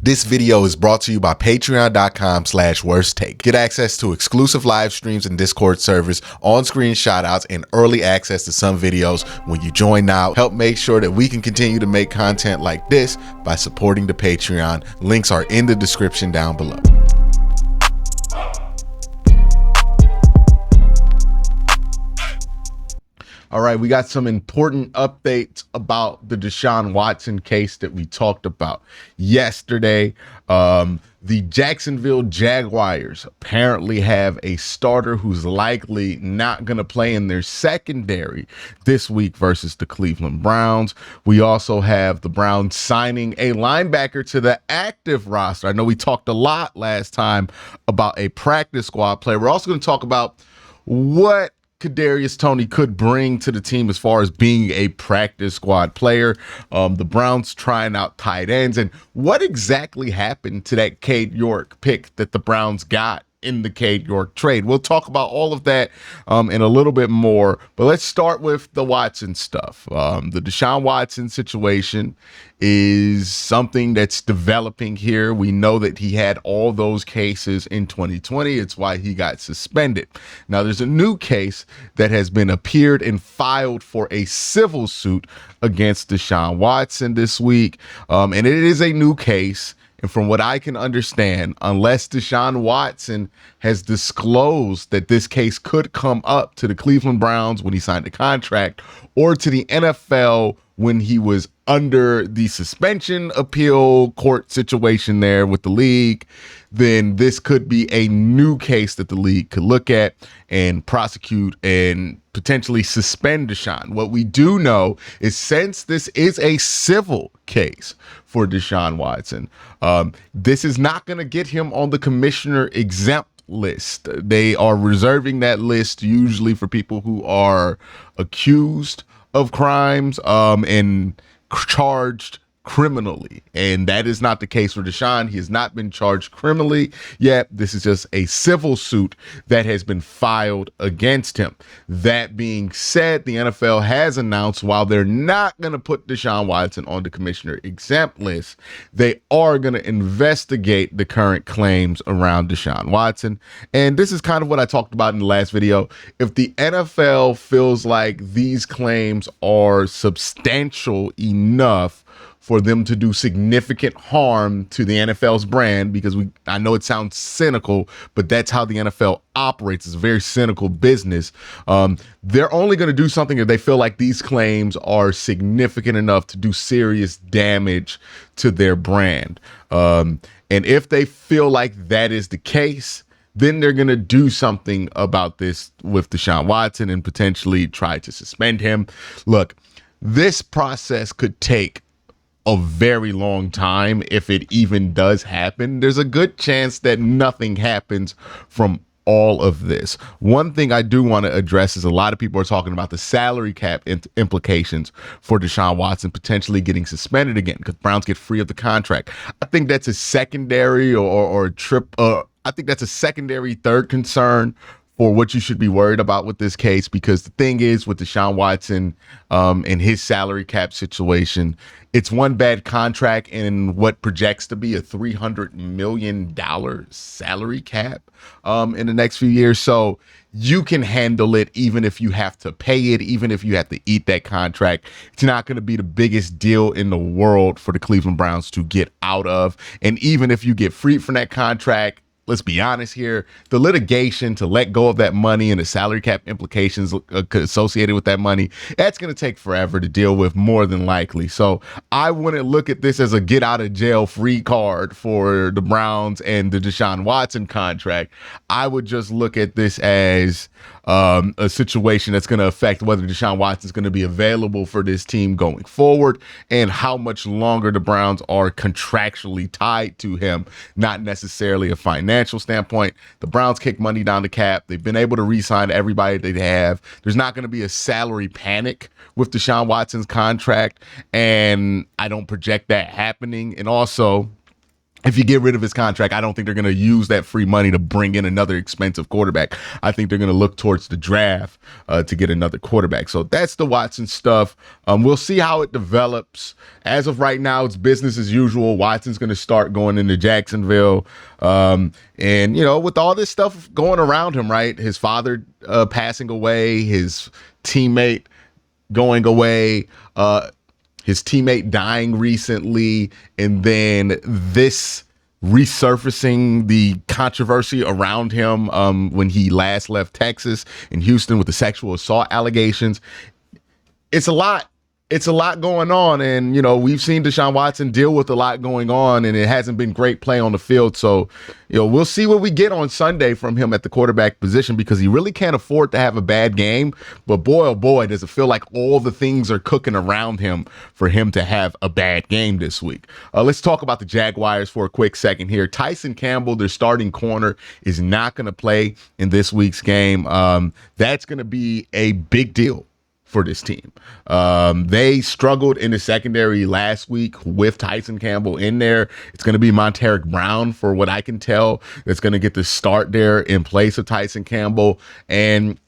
This video is brought to you by patreon.com/worsttake. Get access to exclusive live streams and Discord servers, on-screen shoutouts, and early access to some videos when you join now. Help make sure that we can continue to make content like this by supporting the Patreon. Links are in the description down below. All right, we got some important updates about the Deshaun Watson case that we talked about yesterday. The Jacksonville Jaguars apparently have a starter who's likely not going to play in their secondary this week versus the Cleveland Browns. We also have the Browns signing a linebacker to the active roster. I know we talked a lot last time about a practice squad player. We're also going to talk about what Kadarius Toney could bring to the team as far as being a practice squad player. The Browns trying out tight ends, and what exactly happened to that Cade York pick that the Browns got in the Cade York trade. We'll talk about all of that in a little bit more, but let's start with the Watson stuff. The Deshaun Watson situation is something that's developing here. We know that he had all those cases in 2020. It's why he got suspended. Now there's a new case that has been appeared and filed for a civil suit against Deshaun Watson this week. And it is a new case. And from what I can understand, unless Deshaun Watson has disclosed that this case could come up to the Cleveland Browns when he signed the contract, or to the NFL when he was under the suspension appeal court situation there with the league, then this could be a new case that the league could look at and prosecute and potentially suspend Deshaun. What we do know is, since this is a civil case for Deshaun Watson, this is not going to get him on the commissioner exempt list. They are reserving that list usually for people who are accused of crimes and charged criminally, and that is not the case for Deshaun. He has not been charged criminally yet. This is just a civil suit that has been filed against him. That being said, the NFL has announced, while they're not going to put Deshaun Watson on the commissioner exempt list, they are going to investigate the current claims around Deshaun Watson. And this is kind of what I talked about in the last video. If the NFL feels like these claims are substantial enough for them to do significant harm to the NFL's brand, because I know it sounds cynical, but that's how the NFL operates. It's a very cynical business. They're only going to do something if they feel like these claims are significant enough to do serious damage to their brand. And if they feel like that is the case, then they're going to do something about this with Deshaun Watson and potentially try to suspend him. Look, this process could take a very long time if it even does happen. There's a good chance that nothing happens from all of this. One thing I do want to address is a lot of people are talking about the salary cap implications for Deshaun Watson potentially getting suspended again because Browns get free of the contract. I think that's a secondary I think that's a secondary third concern for what you should be worried about with this case, because the thing is, with Deshaun Watson and his salary cap situation, it's one bad contract in what projects to be a $300 million salary cap in the next few years. So you can handle it even if you have to pay it, even if you have to eat that contract. It's not going to be the biggest deal in the world for the Cleveland Browns to get out of. And even if you get freed from that contract, let's be honest here, the litigation to let go of that money and the salary cap implications associated with that money, that's going to take forever to deal with, more than likely. So I wouldn't look at this as a get out of jail free card for the Browns and the Deshaun Watson contract. I would just look at this as a situation that's going to affect whether Deshaun Watson is going to be available for this team going forward and how much longer the Browns are contractually tied to him, not necessarily a financial standpoint. The Browns kick money down the cap. They've been able to re-sign everybody they have. There's not going to be a salary panic with Deshaun Watson's contract, and I don't project that happening. And also, if you get rid of his contract, I don't think they're going to use that free money to bring in another expensive quarterback. I think they're going to look towards the draft to get another quarterback. So that's the Watson stuff. We'll see how it develops. As of right now, it's business as usual. Watson's going to start going into Jacksonville. And, you know, with all this stuff going around him, right? His father passing away, his teammate going away, his teammate dying recently, and then this resurfacing the controversy around him when he last left Texas in Houston with the sexual assault allegations. It's a lot. It's a lot going on. And, you know, we've seen Deshaun Watson deal with a lot going on, and it hasn't been great play on the field. So, you know, we'll see what we get on Sunday from him at the quarterback position, because he really can't afford to have a bad game. But boy, oh boy, does it feel like all the things are cooking around him for him to have a bad game this week. Let's talk about the Jaguars for a quick second here. Tyson Campbell, their starting corner, is not going to play in this week's game. That's going to be a big deal for this team. They struggled in the secondary last week with Tyson Campbell in there. It's going to be Monteric Brown, for what I can tell, that's going to get the start there in place of Tyson Campbell. And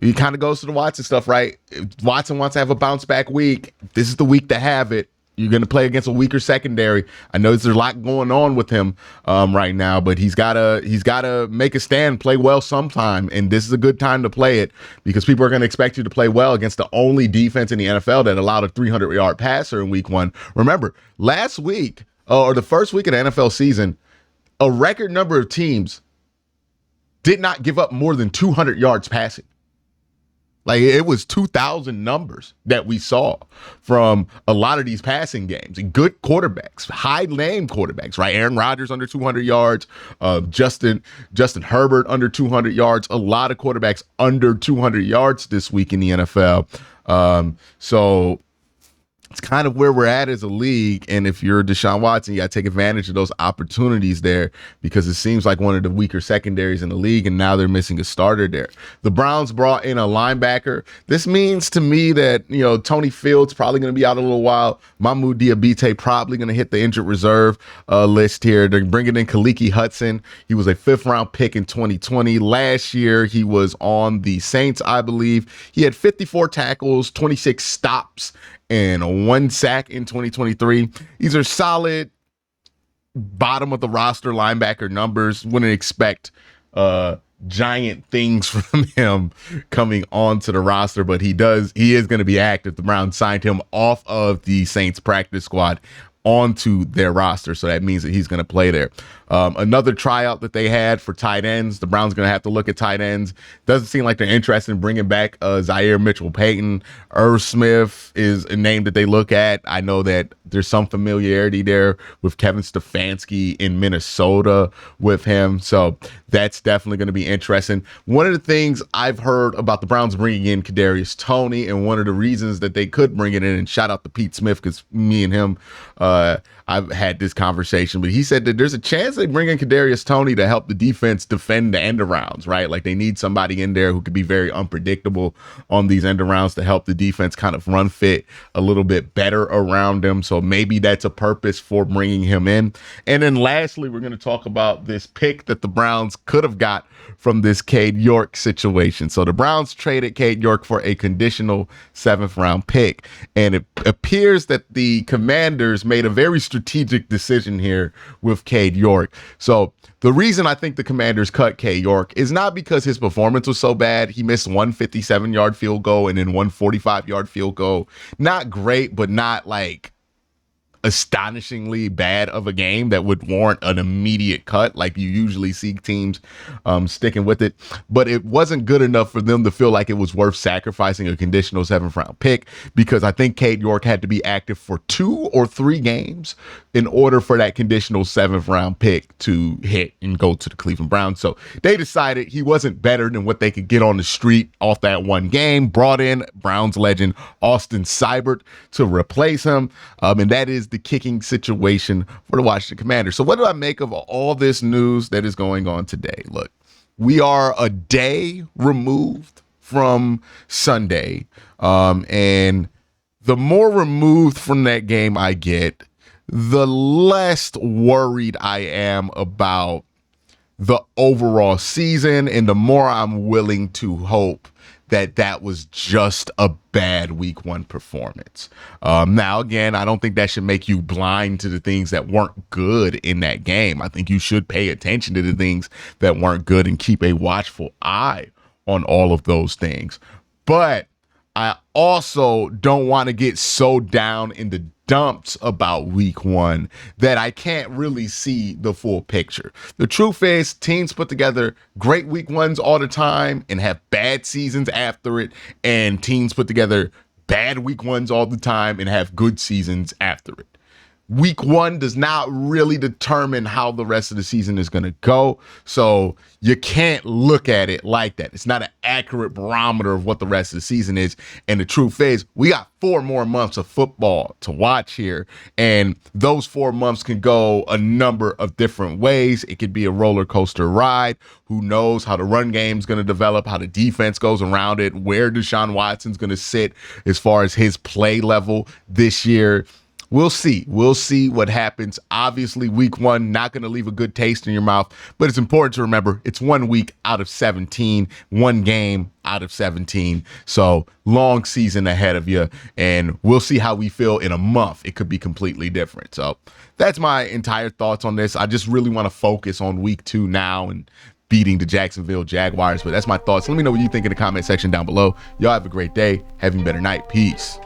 he kind of goes to the Watson stuff, right? If Watson wants to have a bounce back week, this is the week to have it. You're going to play against a weaker secondary. I know there's a lot going on with him right now, but he's got to make a stand, play well sometime, and this is a good time to play it, because people are going to expect you to play well against the only defense in the NFL that allowed a 300-yard passer in week 1. Remember, last week, or the first week of the NFL season, a record number of teams did not give up more than 200 yards passing. Like, it was 2,000 numbers that we saw from a lot of these passing games. Good quarterbacks, high-name quarterbacks, right? Aaron Rodgers under 200 yards, Justin Herbert under 200 yards. A lot of quarterbacks under 200 yards this week in the NFL. So it's kind of where we're at as a league. And if you're Deshaun Watson, you got to take advantage of those opportunities there, because it seems like one of the weaker secondaries in the league, and now they're missing a starter there. The Browns brought in a linebacker. This means to me that, you know, Tony Fields probably going to be out a little while. Mahmoud Diabate probably going to hit the injured reserve list here. They're bringing in Kaliki Hudson. He was a 5th-round pick in 2020. Last year, he was on the Saints, I believe. He had 54 tackles, 26 stops, and 1 sack in 2023. These are solid bottom of the roster linebacker numbers. Wouldn't expect giant things from him coming onto the roster, but he is going to be active. The Browns signed him off of the Saints practice squad onto their roster, so that means that he's going to play there. Another tryout that they had for tight ends. The Browns going to have to look at tight ends. Doesn't seem like they're interested in bringing back Zaire Mitchell-Payton. Irv Smith is a name that they look at. I know that there's some familiarity there with Kevin Stefanski in Minnesota with him, so that's definitely going to be interesting. One of the things I've heard about the Browns bringing in Kadarius Toney, and one of the reasons that they could bring it in, and shout out to Pete Smith, because me and him, I've had this conversation, but he said that there's a chance they bring in Kadarius Toney to help the defense defend the end arounds, right? Like, they need somebody in there who could be very unpredictable on these end arounds to help the defense kind of run fit a little bit better around him. So maybe that's a purpose for bringing him in. And then lastly, we're going to talk about this pick that the Browns could have got from this Cade York situation. So the Browns traded Cade York for a conditional 7th-round pick, and it appears that the Commanders made a very strategic decision here with Cade York. So the reason I think the Commanders cut Cade York is not because his performance was so bad. He missed one 57-yard field goal and then one 45-yard field goal. Not great, but not like astonishingly bad of a game that would warrant an immediate cut like you usually see teams sticking with it. But it wasn't good enough for them to feel like it was worth sacrificing a conditional 7th-round pick, because I think Cade York had to be active for 2 or 3 games in order for that conditional 7th-round pick to hit and go to the Cleveland Browns. So they decided he wasn't better than what they could get on the street off that one game, brought in Browns legend Austin Seibert to replace him, and that is the kicking situation for the Washington Commanders. So what do I make of all this news that is going on today? Look, we are a day removed from Sunday, and the more removed from that game I get, the less worried I am about the overall season, and the more I'm willing to hope that that was just a bad week one performance. Now, again, I don't think that should make you blind to the things that weren't good in that game. I think you should pay attention to the things that weren't good and keep a watchful eye on all of those things. But I also don't want to get so down in the dumps about week one that I can't really see the full picture. The truth is, teams put together great week ones all the time and have bad seasons after it, and teams put together bad week ones all the time and have good seasons after it. Week one does not really determine how the rest of the season is going to go. So you can't look at it like that. It's not an accurate barometer of what the rest of the season is. And the truth is, we got 4 more months of football to watch here. And those 4 months can go a number of different ways. It could be a roller coaster ride. Who knows how the run game is going to develop, how the defense goes around it, where Deshaun Watson's going to sit as far as his play level this year. We'll see. We'll see what happens. Obviously, week one, not going to leave a good taste in your mouth, but it's important to remember it's 1 week out of 17, 1 game out of 17. So long season ahead of you, and we'll see how we feel in a month. It could be completely different. So that's my entire thoughts on this. I just really want to focus on week 2 now and beating the Jacksonville Jaguars, but that's my thoughts. Let me know what you think in the comment section down below. Y'all have a great day. Have a better night. Peace.